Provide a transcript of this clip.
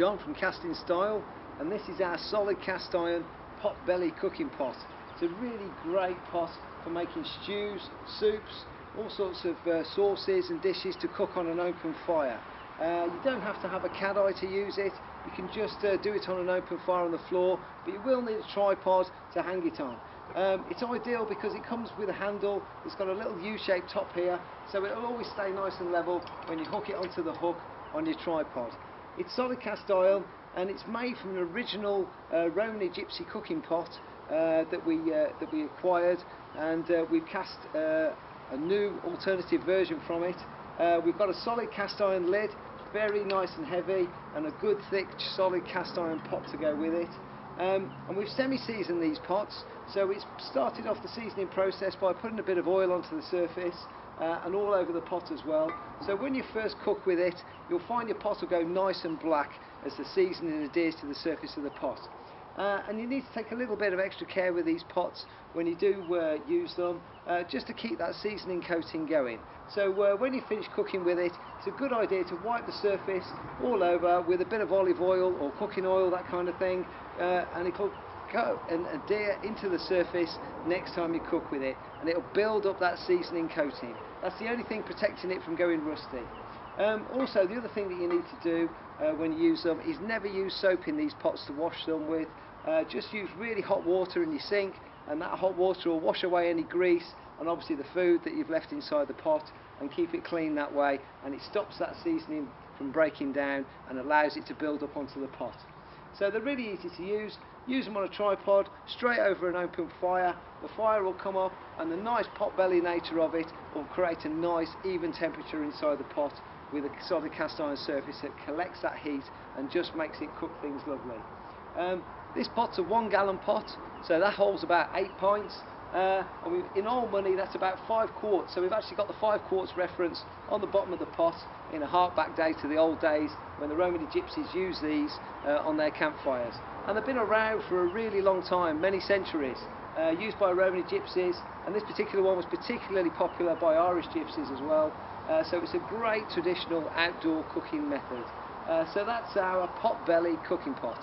John from Casting Style, and this is our solid cast iron pot belly cooking pot. It's a really great pot for making stews, soups, all sorts of sauces and dishes to cook on an open fire. You don't have to have a caddy to use it. You can just do it on an open fire on the floor, but you will need a tripod to hang it on. It's ideal because it comes with a handle. It's got a little U-shaped top here, so it'll always stay nice and level when you hook it onto the hook on your tripod. It's solid cast iron, and it's made from an original Romany gypsy cooking pot that we acquired, and we've cast a new alternative version from it. We've got a solid cast iron lid, very nice and heavy, and a good thick solid cast iron pot to go with it. And we've semi-seasoned these pots, so it's started off the seasoning process by putting a bit of oil onto the surface and all over the pot as well. So when you first cook with it, you'll find your pot will go nice and black as the seasoning adheres to the surface of the pot. And you need to take a little bit of extra care with these pots when you do use them, just to keep that seasoning coating going. So when you finish cooking with it, it's a good idea to wipe the surface all over with a bit of olive oil or cooking oil, that kind of thing, and it'll go and adhere into the surface next time you cook with it, and it'll build up that seasoning coating. That's the only thing protecting it from going rusty. Also, the other thing that you need to do when you use them is never use soap in these pots to wash them with. Just use really hot water in your sink, and that hot water will wash away any grease and obviously the food that you've left inside the pot, and keep it clean that way, and it stops that seasoning from breaking down and allows it to build up onto the pot. So they're really easy to use. Use them on a tripod, straight over an open fire. The fire will come up, and the nice pot belly nature of it will create a nice even temperature inside the pot with a solid cast iron surface that collects that heat and just makes it cook things lovely. This pot's a 1 gallon pot, so that holds about 8 pints. And in old money, that's about 5 quarts. So we've actually got the 5 quarts reference on the bottom of the pot in a hark-back day to the old days when the Romany gypsies used these on their campfires. And they've been around for a really long time, many centuries, used by Romany gypsies, and this particular one was particularly popular by Irish gypsies as well. So it's a great traditional outdoor cooking method. So that's our pot belly cooking pot.